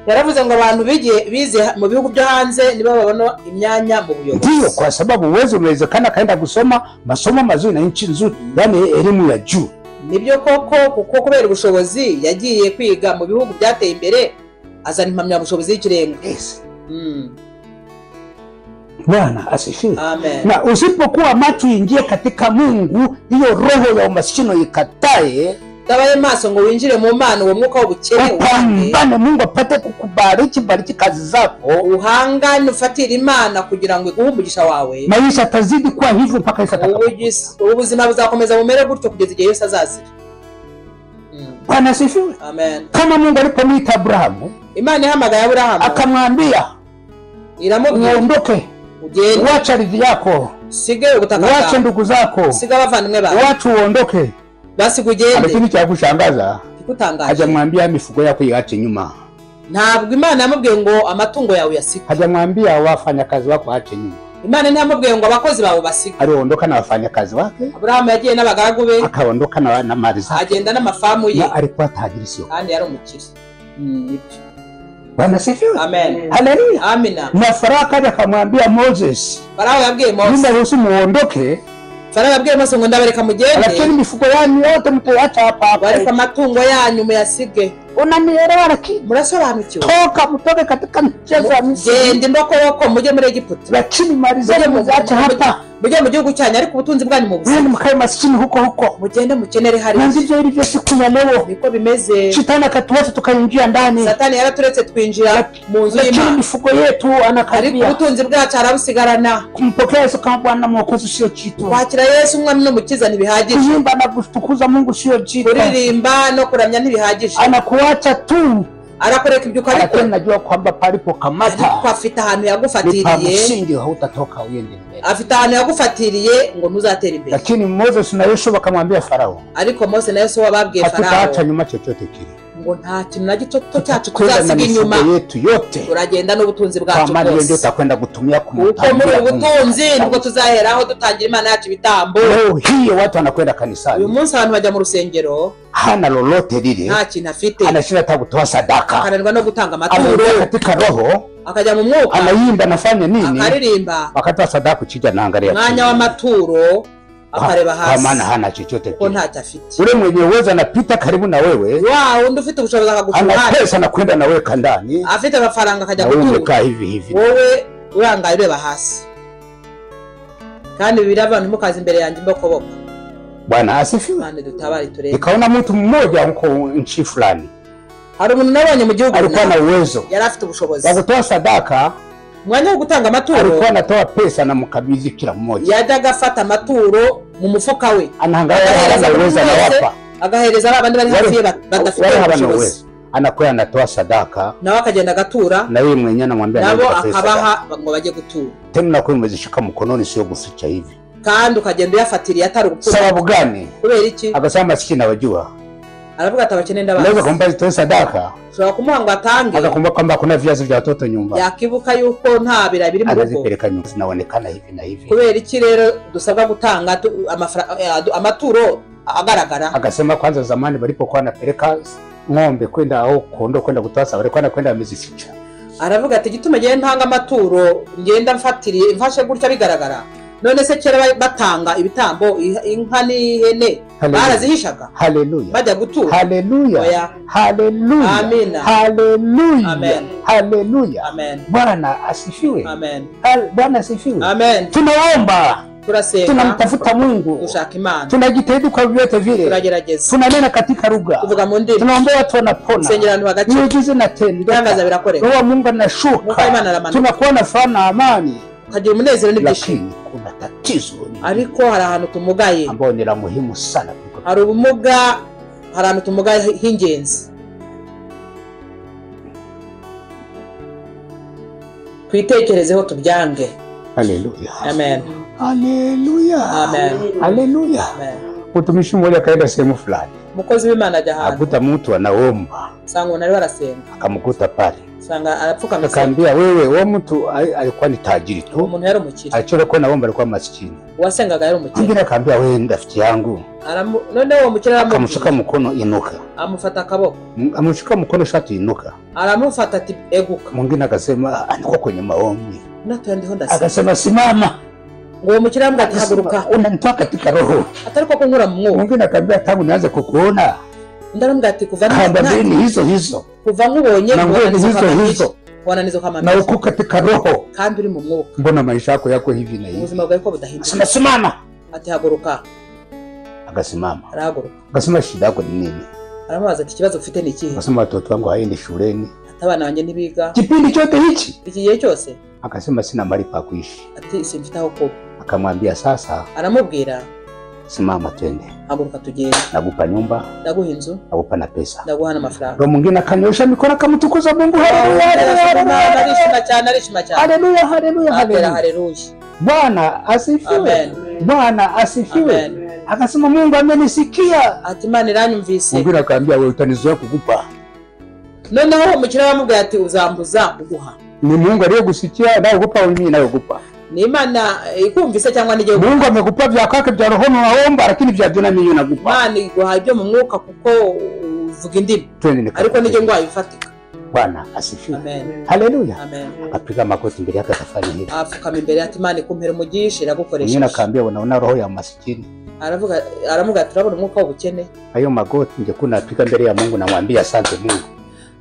Yaravuze ngo abantu bize mu bihugu byo hanze nibo babona imyanya mu buyobozi. Ndio, kwa sababu uwezo unawezekana kaenda kusoma masomo mazuri na nchi nzuri, yani elimu ya juu. Nibyo koko kuko kubera ubushobozi yagiye kwiga mu bihugu byateye imbere azana impamyabushobozi y'ikirenga. Yes. Bwana asifiwe. Amen. Na usipokuwa macho ingie katika Mungu, hiyo roho ya umaskini ikatae, tabaye maso ngo winjire mu Mana uwo mwuka w'ubukene upambane Mungu apate kukubariki, bariki kazi zako, uhangane ufatire Imana kugira ngo iguhe umugisha wawe. Maisha tazidi kuwa hivyo mpaka Yesu atakapokuja. Ubuzima buzakomeza bumere gutyo kugeza igihe Yesu azazira. Bwana asifiwe. Amen. Kama Mungu alipomwita Abrahamu, Imana ihamagaye Abrahamu akamwambia iramubwira uondoke, ugende, wacha ardhi yako, sige ubutaka bwawe, wacha ndugu zako, sige abavandimwe bawe, watu uondoke. Basi ugende. Lakini cha kushangaza, kikutangaje, hajamwambia mifugo yako iache nyuma. Ntabwo Imana yamubwiye ngo amatungo yawe yasige. Hajamwambia wafanyakazi wako aache nyuma. Imana ntiyamubwiye ngo abakozi bawe basige. Aliondoka na wafanyakazi wake. Abrahamu yagiye n'abagaragu be, akaondoka na mali zake, agenda n'amafamu ye. Na alikuwa tajiri sio, kandi yari umukire. Bwana sifiwe. Amen. Haleluya. Amina. Na Farao akaja akamwambia Moses, Farao yabwiye Moses, "Mimi ruhusu muondoke." Farao yabwiye Moses ngo ndabareka mugende, lakini mifugo yanyu yote mtaacha hapa. Bareka amatungo yanyu muyasige. Unanielewa? Lakini murasobanukiwe, toka mtoke katika nchi za Misri, gende ndoko mujye muri Egiputa, lakini mali zenu mzaache hapa, mujye mu gihugu cyanyu, ariko ubutunzi bwanyu mu buzima mkae maskini huko mugende mukenere hari. Ndivyo ilivyo siku ya leo, niko bimeze. Shetani akatuacha tukaingia ndani, Satani yaraturetse twinjira mu nzu y'Imana, lakini mifugo yetu anakaribia, ariko ubutunzi bwacu arabusigarana. Kumpokea Yesu kama Bwana Mwokozi sio kitu, kwakira Yesu umwami n'umukiza ntibihagije, kuimba na kutukuza Mungu sio kitu, kuririmba no kuramya ntibihagije. Anakuacha tu, arakureka ibyo ukabikora. Lakini najua kwamba palipo kamata, ariko afite ahantu yagufatiriye, msingi hautatoka uende mbele. Afite ahantu yagufatiriye ngo ntuzatera imbere. Lakini Moses na Yoshua bakamwambia Farao, ariko Mose na Yoshua babwiye Farao, hatutaacha nyuma chochote kile, ngo nta kintu na gito cyacu tuzasiga inyuma, yetu yote turagenda n'ubutunzi bwacu bwose, bwose, ndio tutakwenda kutumia kumutambira. Kuko muri ubutunzi nibwo tuzaheraho dutangira Imana yacu ibitambo. Hiyo watu wanakwenda kanisani, uyu munsi abantu bajya mu rusengero, hana lolote lile, nta kintu afite, anashinda hata kutoa sadaka, akananirwa no gutanga amaturo, anaingia katika roho, akajya mu mwuka, anaimba, anafanya nini, akaririmba, wakati wa sadaka ukija naangalia mwanya w'amaturo akareba hasi, kwa maana hana chochote ko ntacyo afite. Ule mwenye uwezo anapita karibu na wewe, undi ufite ubushobozi akagufuha, ana pesa na kwenda na wewe kandani, afite amafaranga akajya gutura, hivi wowe urangaye ureba hasi. Kandi birava ntimukaze imbere yanjye mbokoboko. Bwana asifiwe. Kandi dutabari turebe. Nikaona mtu mmoja huko nchi fulani, hari umuntu nabonye mu gihugu, alikuwa na uwezo, yari afite ubushobozi wa kutoa sadaka, mwanya wo gutanga amaturo, alikuwa anatoa pesa na mkabidhi kila mmoja, yajyaga afata amaturo mu mufuka we, anahangalia na uwezo na wapa, agahereza abandi bari hafi ye badafite ubushobozi, anakuwa anatoa sadaka, nawe akagenda agatura, na yeye mwenyewe anamwambia nabo akabaha ngo bajye gutura. Tena nakuwa umezishika mkononi, sio guficha hivi. Kandi ukagenda uyafatiriye atari gupfa. Sababu gani? Kubera iki? Akasema maskini awajua. Aravuga ati abakene ndabazi. Naweza kumpa zitoe sadaka, ushobora kumuha ngo atange, akakumbuka kwamba kuna viazi vya watoto nyumba, yakibuka yuko nta bira biri mu rugo, anazipeleka nyumba, zinaonekana hivi na hivi. Kubera iki rero dusabwa gutanga amaturo agaragara? Akasema kwanza zamani walipokuwa anapeleka ng'ombe kwenda au kondoo kwenda kutoa, walikuwa kwenda wamezificha. Aravuga ati gituma giye ntanga amaturo ngenda mfatiriye mfashe gutya bigaragara. None se kera batanga ibitambo inka n'ihene barazihishaga. Haleluya, bajya gutura. Haleluya, haleluya, amina, haleluya, amen, haleluya, amen. Bwana asifiwe, amen. Bwana asifiwe, amen. Tunaomba, tunasenga, tunamtafuta Mungu, tushaka Imana, tunajitahidi kwa vyote vile, tunagerageza, tunanena katika lugha, kuvuga mu ndimi, tunaomba watu wanapona, sengerano hagati, miujiza inatendeka, birakoreka, Roho Mungu anashuka, tunakuwa na furaha na amani, kagira umunezero n'ibyishimo. Kuna tatizo ariko hari ahantu tumugaye, ambao ni la muhimu sana, hari ubumuga, hari ahantu tumugaye h'ingenzi. Twitekerezeho tubyange. Haleluya, amen, haleluya, amen, haleluya. Mtumishi mmoja kaenda sehemu fulani, mukozi w'Imana ajya ahantu, akuta mtu anaomba, sanga nari barasenga, akamkuta pale, sanga arapfukamye, akaambia wewe, wa mtu alikuwa ni tajiri tu, umuntu yari umukire, alichokuwa kwa naomba alikuwa maskini, wasengaga yari umukire. Mwingine akaambia wewe ndafiki yangu, none uwo mukire akamshika mkono, inuka, amufata akaboko, amshika mkono, shati inuka, aramufata ati eguka. Mwingine akasema alikuwa kwenye maombi, natandi ndasi, akasema simama, ngo mukire ambwa ati haguruka, unanitoa katika roho, atariko kunkura mu mwuka. Mwingine akaambia tangu nianze kukuona, ndaramubwira ati kuva nini hizo kuva nkubonye hizo wananizo kama na uko katika roho, kandi uri mu mwuka, mbona maisha yako hivi na hivi, ubuzima bwawe ko budahinduka. Simama, ati haguruka, akasimama, arahaguruka. akasema shida yako ni nini? Aramubaza ati ikibazo ufite ni ikihe? Akasema watoto wangu haendi shuleni, ati abana banjye ntibiga kipindi chote hichi, iki gihe cyose. Akasema sina mali pa kuishi, ati simfite aho kuba. Akamwambia sasa, aramubwira, simama twende, haguruka tugende, nakupa nyumba, naguha inzu, nakupa na pesa, naguha n'amafaranga. Roho mwingine akanyosha mikono akamtukuza Mungu. Haleluya, arishima cyane, arishima cyane. Haleluya, haleluya, haleluya. Bwana asifiwe, amen, Bwana asifiwe, amen. Akasema Mungu amenisikia, ati Imana iranyumvise. Mwingine akaambia wewe utanizoea kukupa. Noneho umukire bamubwira ati uzambuza kuguha. Ni Mungu aliyegusikia na kukupa, mimi nayo kukupa. Ni Imana ikumvise cyangwa nije kuguha. Mungu amekupa vya kwake vya roho naomba, lakini vya dunia mimi nakupa. Imana iguha ibyo mu mwuka kuko uvuga indimi, ariko nije ngwaye bifatika. Bwana asifiwe, amen, haleluya, amen. Apiga makoti mbele yake akafanya hivi, afukama imbere ati Imana ikumpera umugisha iragukoresha. Mwingine akaambia unaona roho ya maskini, aravuga turabona umwuka w'ubukene. Ayo magoti nje kuna apiga mbele ya Mungu, namwambia asante Mungu.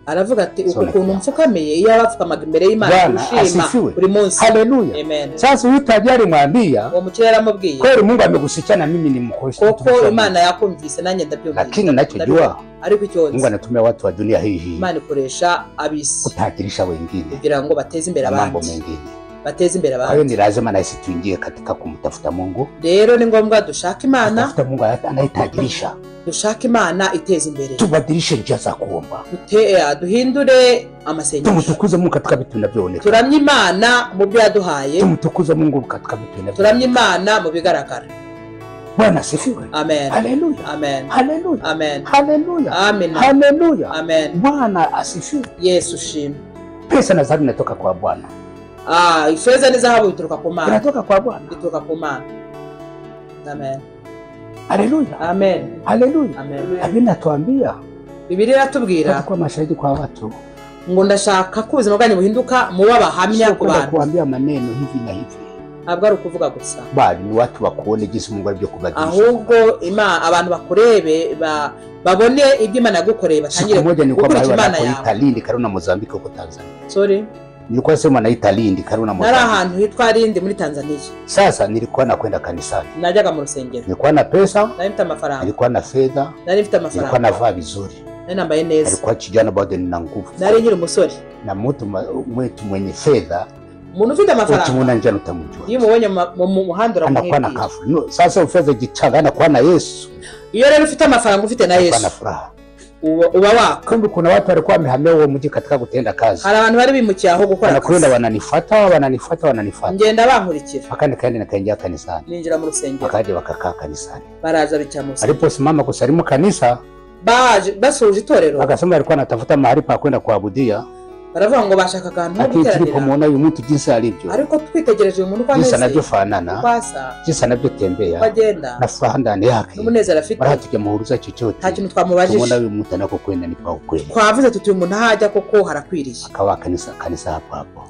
Aravuga ati ukuntu mfukamiye iyo abafukamaga imbere y'Imana ushima buri munsi. Haleluya, amen. Sasa utajari mwambia uwo mukire yaramubwiye, kweli Mungu amekusikia na mimi ni mkoresha, kuko Imana yakumvise nanjye ndabyumvise. Lakini nachojua ariko icyo Mungu anatumia watu wa dunia hii, Imana ikoresha abisi kutajirisha wengine kugira ngo bateze imbere abandi, mambo mengine bateze imbere abandi. Hayo ni lazima na sisi tuingie katika kumtafuta Mungu. Rero ni ngombwa dushaka Imana, tafuta Mungu anayetajirisha, dushaka Imana iteza imbere, tubadilishe njia za kuomba, duhindure amasengesho, tumutukuze Mungu katika vitu vinavyoonekana, turamye Imana mu byo yaduhaye, tumutukuze Mungu katika vitu vinavyoonekana, turamye Imana mu bigaragara. Bwana asifiwe, amen, haleluya, amen, haleluya, amen, haleluya, amen, haleluya, amen. Bwana asifiwe. Yesu shimwe. Pesa na dhahabu inatoka kwa Bwana. Ifeza ni dhahabu ituruka kwa Mana, inatoka kwa Bwana, ituruka kwa Mana. Amen. Haleluya. Amen. Haleluya. Amen. Biblia inatuambia, Biblia inatubwira kwa mashahidi kwa watu, ngo ndashaka ko ubuzima bwanyu buhinduka mu babahamya ku bantu. Kuambia maneno hivi na hivi. Ntabwo ari ukuvuga gusa. Bali ni watu bakuone jinsi Mungu alivyo kubadilisha. Ahubwo abantu bakurebe babone ibyo Imana yagukoreye batangire gukora Imana yawe. Italindi Karuna Mozambique huko Tanzania. Sorry. Nilikuwa sema na Italindi Karuna Mozambique. Nara ahantu hitwa Lindi muri Tanzania. Sasa nilikuwa nakwenda kanisani. Najyaga mu rusengero. Nilikuwa na pesa, nari mfite amafaranga. Nilikuwa na fedha, nari mfite amafaranga. Nilikuwa navaa vizuri. Nari nambaye neza. Nilikuwa kijana bado nina nguvu. Nari nkiri umusore. Na mtu mwenye fedha, umuntu ufite amafaranga, utumuna njana utamujua. Iyo mubonye mu muhanda anakuwa na kafu. No, sasa ufeze gichaga anakuwa na Yesu. Iyo rero ufite amafaranga ufite na Yesu. Ana furaha. Uba wako. Kumbe kuna watu walikuwa wamehamia huo mji katika kutenda kazi. Hari abantu bari bimukiye aho gukora. Wanakwenda wananifuata. Ngenda bankurikira. Akandi kandi nakaingia kanisani. Ninjira mu rusengero. Akaje wakakaa kanisani. Baraza bicara mu rusengero. Aliposimama kusalimu kanisa, basoje itorero. Akasema alikuwa anatafuta mahali pa kwenda kuabudia. Baravuga ngo bashaka akantu guteranira. Lakini kumuona uyu mtu jinsi alivyo. Ariko twitegereje umuntu kwa jinsi anavyofanana. Jinsi anavyotembea. Bagenda. Na furaha ndani yake. N'umunezero afite. Baratujamuhuruza chochote. Nta kintu twamubajije. Tumuona uyu mtu anako kwenda ni pa ukweli. Twavuze tuti umuntu hajya koko harakwiriye. Akawa kanisa hapo.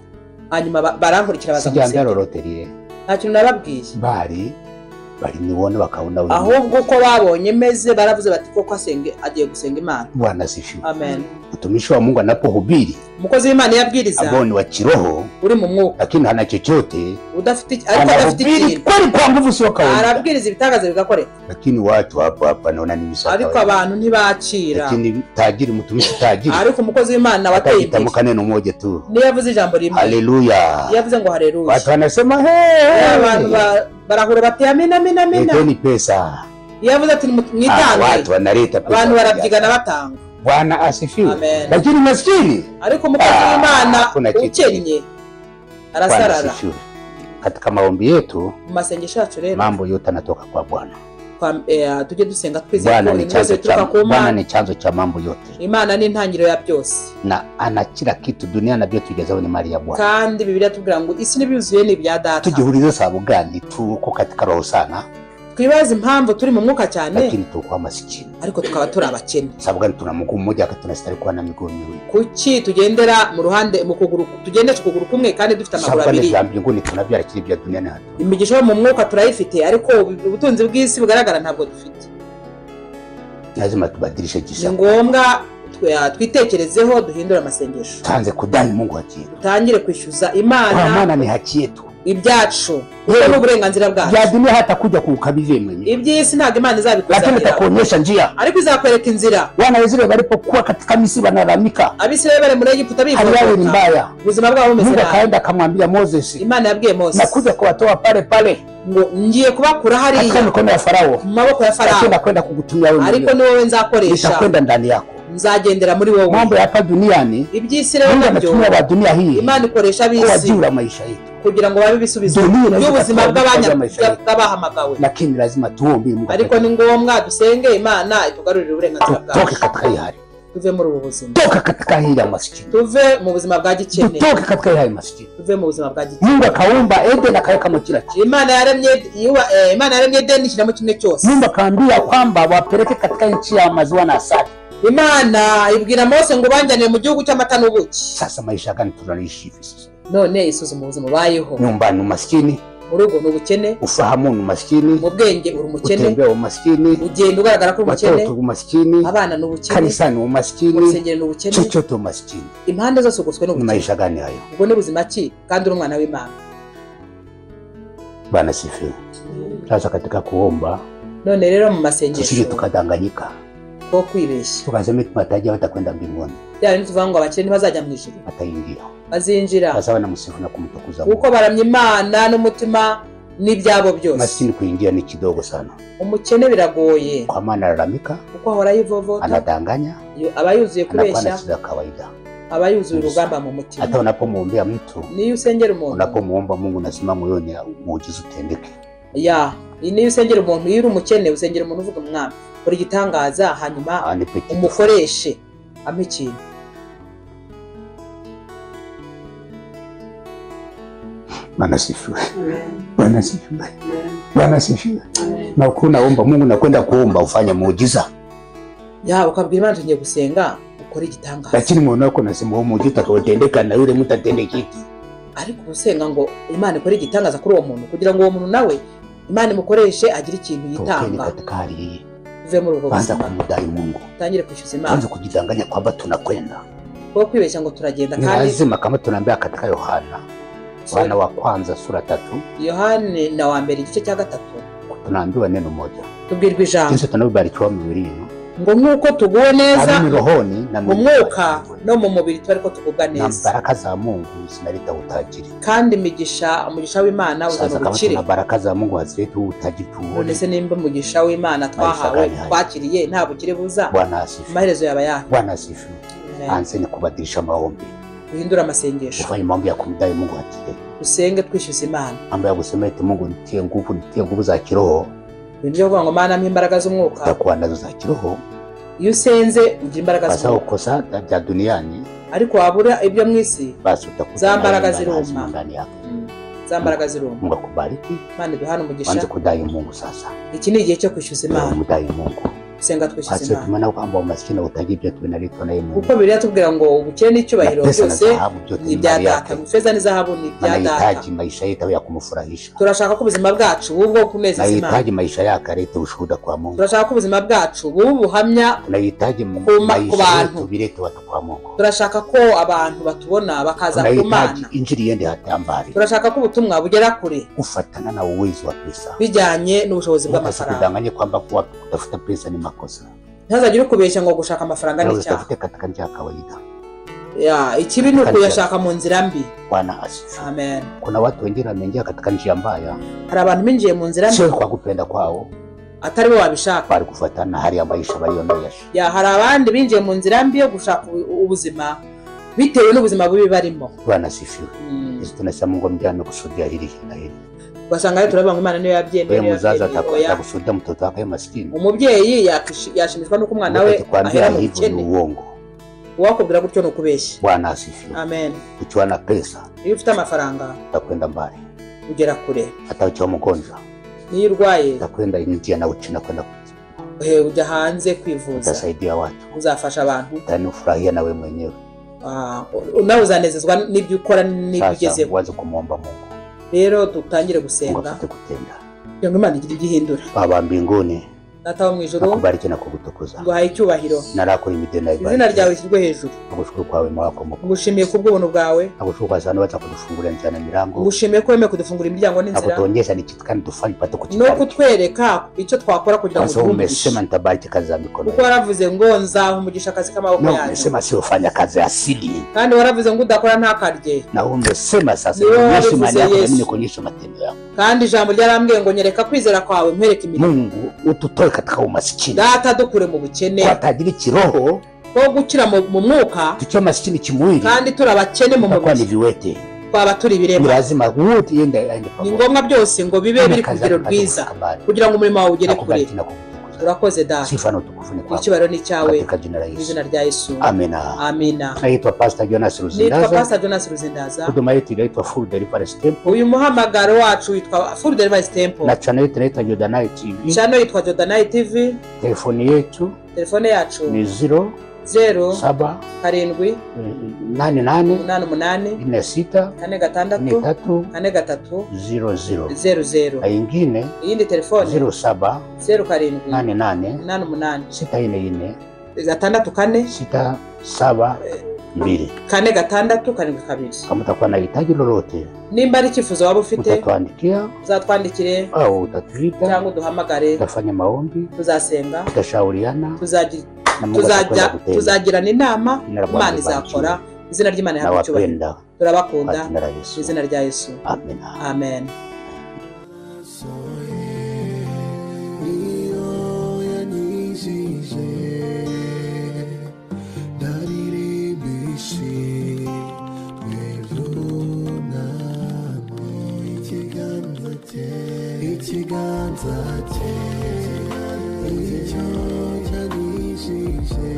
Hanyuma barankurikira baza musenge. Sijanda lolote. Nta kintu nababwiye. Bari niwone bakaunda uyu. Ahubwo ko babonye meze baravuze bati koko agiye gusenga Imana. Bwana asifiwe. Amen. Mtumishi wa Mungu anapohubiri, umukozi w'Imana yabwiriza, ambao ni wa kiroho, uri mu mwuka, lakini hana chochote, udafite ikintu, kweli kwa nguvu sio kawaida, arabwiriza ibitagaza bigakoreka. Lakini watu hapa naona ni misaka. Ariko abantu ntibacira. Lakini tajiri, mtumishi tajiri, ariko umukozi w'Imana wateye imbere, atamuka neno moja tu, ni yavuze ijambo rimwe. Haleluya. Yavuze ngo haleluya. Watu wanasema abantu barahura bati amina. Ni pesa. Yavuze ati mwitange. Watu wanaleta pesa. Abantu barabyigana batanga. Bwana asifiwe. Amen. Lakini maskini, ariko umukozi w'Imana ukennye arasarara. Katika maombi yetu, masengesho yacu rero, mambo yote yanatoka kwa Bwana. Tujye dusenga twizeye ko ibibazo bituruka ku Mana. Bwana ni chanzo cha mambo yote. Imana ni intangiriro ya byose. Na ana kila kitu duniani byo tugezaho ni mali ya Bwana. Kandi Biblia tubwira ngo isi n'ibyuzuye ni bya Data. Tujihurize sababu gani tuko katika roho sana? Twibaza impamvu turi mu mwuka cyane, lakini tuko masikini, ariko tukaba turi abakene. Sababu gani tuna mguu mmoja akati tunastari kuwa na miguu miwili? Kuki tugendera mu ruhande mu kuguru, tugendesha ukuguru kumwe kandi dufite amaguru abiri? Sababu gani mbinguni tunabyara kiri bya duniani hatu? Imigisha yo mu mwuka turayifite, ariko ubutunzi bw'isi bugaragara ntabwo dufite. Lazima tubadilishe gisa. Ni ngombwa twitekerezeho, duhindura amasengesho. Tanze kudai Mungu haki yetu. Tangire kwishyuza Imana. Kwa maana ni haki yetu. Ibyacu kuko n'uburenganzira bwacu. Ya dunia hata kuja kukabidhi mwenyewe. Iby'isi ntabwo Imana izabikuzanira. Lakini itakuonyesha njia. Ariko izakwereka inzira. Wana wa Israeli walipokuwa katika Misri wanalamika. Abisirayeli bari muri Egiputa bivuga. Hali yao ni mbaya. Ubuzima bwabo bumeze nabi. Mungu akaenda akamwambia Moses. Imana yabwiye Moses. Nakuja kuwatoa pale. Ngo ngiye kubakura hariya. Katika mikono ya Farao. Mu maboko ya Farao. Lakini nakwenda kukutumia wewe. Ariko ni wowe nzakoresha. Nitakwenda ndani yako. Nzagendera muri wowe. Mambo ya hapa duniani. Iby'isi rero nabyo. Mungu wa dunia hii. Imana ikoresha ab'isi. Kwa ajili ya maisha yetu. Kugira ngo babe bisubizo by'ubuzima bw'abanyamakuru. Lakini lazima tuombe Mungu. Ariko ni ngombwa dusenge Imana itugarurire uburenganzira bwacu. Toke katika hii hali. Tuve muri ubu buzima. Toka katika hii ya maskini. Tuve mu buzima bwa gikene. Toke katika hii ya maskini. Tuve mu buzima bwa gikene. Mungu akaumba Eden akaweka mu kila kitu. Imana yaremye Eden ishyiramo kimwe cyose. Mungu akaambia kwamba wapeleke katika nchi ya maziwa na asali. Imana ibwira Mose ngo banjane mu gihugu cy'amata n'ubuki. Sasa maisha gani tunaishi hivi sasa? None isuzuma ubuzima bayeho. Nyumbani umaskini, urugo n'ubukene, ufahamu umaskini, mu bwenge uri umukene, utembea umaskini, ugenda ugaragara ko umukene, watoto umaskini, abana n'ubukene, kanisani umaskini, urusengero n'ubukene, chochote umaskini. Impande zose ugoswe n'ubukene. Maisha gani hayo? Ubwo ni buzima ki kandi uri umwana w'Imana? Bwana sifiwe. Sasa katika kuomba, none rero mu masengesho tusije tukadanganyika. Ko kwibeshya. Tukasema tumatajia watakwenda mbinguni. Yaani tuvuga ngo abakene ntibazajya mu ijuru. Ataingia. Bazinjira. Sasa wana musifu na kumtukuza Mungu. Uko baramye Imana n'umutima n'ibyabo byose. Maskini kuingia ni kidogo sana. Umukene biragoye. Kwa maana alalamika. Uko ahora yivovota. Anadanganya. Abayuzuye kubeshya. Anakuwa na shida kawaida. Abayuzuye urugamba mu mutima. Hata unapomwombea mtu. Niyo usengera umuntu. Unapomuomba Mungu nasema moyoni muujiza utendeke. Ya, niyo usengera umuntu yiri umukene usengera umuntu uvuga Mwami. Uri gitangaza hanyuma umukoreshe amikintu. Bwana sifiwe. Bwana sifiwe. Bwana sifiwe. Na unaomba Mungu na kwenda kuomba ufanye muujiza. Ya ukabwira Imana ngiye gusenga ukora igitangaza. Lakini muone wako nasema huo muujiza utendeka na yule mtu atendekiki. Ariko usenga ngo Imana ikore igitangaza kuri uwo muntu kugira ngo uwo muntu nawe Imana imukoreshe agira ikintu yitanga. Uve muri ubwo kwanza kumudai Mungu. Tangire kwishyuza Imana. Kwanza kujidanganya kwamba tunakwenda. Kwa kwibeshya ngo turagenda kandi lazima kama tunaambia katika Yohana wa kwanza sura 3. Yohana na wa mbere igice cya 3. Tunaambiwa neno moja. Tubwirwa ijambo. Sisi tunabarikiwa mu mubiri ngo nuko tuguwe neza mu rohoni na mu mwuka no mu mubiri twari ko tugubwa neza. Na baraka za Mungu zinaleta utajiri. Kandi umugisha w'Imana uzana ubukire. Na baraka za Mungu hazileta utajiri tuone. Ndetse nimba umugisha w'Imana twahawe twakiriye nta bukire buza. Bwana asifiwe. Amaherezo yaba yaho. Bwana asifiwe. Anzeni kubadilisha maombi. Uhindura amasengesho. Ufanye maombi ya kumdai Mungu atiye. Usenge twishyuza Imana. Mambo ya gusema eti Mungu nitie nguvu za kiroho. Ndio kuvuga ngo Mana imbaraga z'umwuka. Utakuwa nazo za kiroho. Iyo usenze ugira imbaraga z'umwuka. Basa ukosa bya duniani. Ariko wabura ibyo mwisi. Basi utakuwa za mbaraga ziruma ndani yako. Za mbaraga ziruma. Mungu akubariki. Mana duhana umugisha. Anze kudai Mungu sasa. Iki ni igihe cyo kwishyuza Imana. Mudai Mungu. Senga twishyuza Imana. Tumana kwamba umaskini utajibye tunaletwa na Mungu. Kuko Bibiliya tubwira ngo ubukene n'icyubahiro byose ni bya Data. Feza n'izahabu ni bya Data. Tunahitaji maisha yetu ya kumfurahisha. Turashaka ko ubuzima bwacu bubwo kunezeza Imana. Tunahitaji maisha yake alete ushuhuda kwa Mungu. Turashaka ko ubuzima bwacu bubuhamya. Tunahitaji maisha yetu bilete watu kwa Mungu. Turashaka ko abantu batubona bakaza ku Mana. Tunahitaji injili yende hatambari. Turashaka ko ubutumwa bugera kure. Kufatana na uwezo wa pesa. Bijyanye n'ubushobozi bw'amafaranga. Kudanganya kwamba kutafuta pesa ni makosa. Ntazagire kubeshya ngo gushaka amafaranga ni cyaha. Utafute katika njia kawaida. Ya, ikibi ni ukuyashaka mu nzira mbi. Bwana asifiwe. Amen. Kuna watu wengine wameingia katika njia mbaya. Hari abantu binjiye mu nzira mbi. Sio kwa kupenda kwao. Atari bo wabishaka. Bari kufatana hali ya maisha walionayoishi. Ya, hari abandi binjiye mu nzira mbi yo gushaka ubuzima bitewe n'ubuzima bubi barimo. Bwana asifiwe. Sisi tunasema Mungu mjane kusudia hili na hili. Basanga turabanga Imana niyo yabyemeye. Wewe muzaza atakusudia mtoto wake maskini. Umubyeyi yashimishwa nuko umwana we ahera mu bukene. Uongo. Wakubwira gutyo no kubeshya. Bwana asifiwe. Amen. Ukiwa na pesa, iyo ufite amafaranga utakwenda mbali. Ugera kure. Hata ukiwa mgonjwa, niyo urwaye utakwenda nje na uchina kwenda ujya hanze kwivuza. Utasaidia watu. Uzafasha abantu. Utanufurahia na wewe mwenyewe. Nawe uzanezezwa n'ibyo ukora n'ibyo ugezeho. Waza kumuomba Mungu. Rero dutangire gusenga. Kutenda. Ngo Imana igire igihindura. Baba mbinguni. Data wo mwijuru. Nakubariki na kugutukuza. Nguhaye icyubahiro. Narakora imidena y'Imana. Izina ryawe rishyirwe hejuru. Nagushukuru kwawe mwako Mungu. Ngushimiye kubw'ubuntu bwawe. Nagushukuru sana waza kudufungurira njana milango. Ngushimiye ko wemeye kudufungura imiryango n'inzira. Nakutuonyesha ni kitu gani tufanye pate kukibariki. No kutwereka icyo twakora kugira ngo twumve. Umesema nitabariki kazi za mikono. Kuko waravuze ngo nzaha umugisha akazi k'amaboko yanyu. No, umesema sio fanya kazi asili. Kandi waravuze ngo udakora ntakarye. Na umesema sasa Yesu mali yako na mimi kuonyesha matendo yako. Kandi ijambo ryarambwiye ngo nyereka kwizera kwawe nkwereke imirimo. Mungu ututoe katika umasikini. Data dukure mu bukene. Twatagira kiroho. Ko gukira mu mwuka. Tukiwa masikini kimwili. Kandi turabakene mu mubiri. Kwa ni viwete. Twaba turi birema. Lazima wote yenda aende pamoja. Ni ngombwa byose ngo bibe biri ku rugero rwiza kugira ngo umurimo wawe ugere kure. Urakoze Data. Sifa na utukufu ni kwako. Icyubahiro ni cyawe. Katika jina la Yesu. Izina rya Yesu. Amina. Amina. Naitwa Pastor Jonas Ruzindaza. Naitwa Pastor Jonas Ruzindaza. Huduma yetu inaitwa Full Deliverance Temple. Uyu muhamagaro wacu witwa Full Deliverance Temple. Na channel yetu inaitwa Jordanite TV. Channel yitwa Jordanite TV. Telefoni yacu ni 0 7 7 8 8 46 4 00. Ingine iyindi telefoni 07 7 88 64 6 7 2 4 kama utakuwa na hitaji lolote, nimba ari ikifuzo waba ufite, utatuandikia, uzatwandikire au utatuita cyangwa duhamagare, tutafanya maombi, tuzasenga, tutashauriana, tuzagirana inama, Imana izakora. Izina ry'Imana yahabwe icyubahiro. Turabakunda izina rya Yesu. Amen. Amen. Ikiganza cye icyo cyanyishije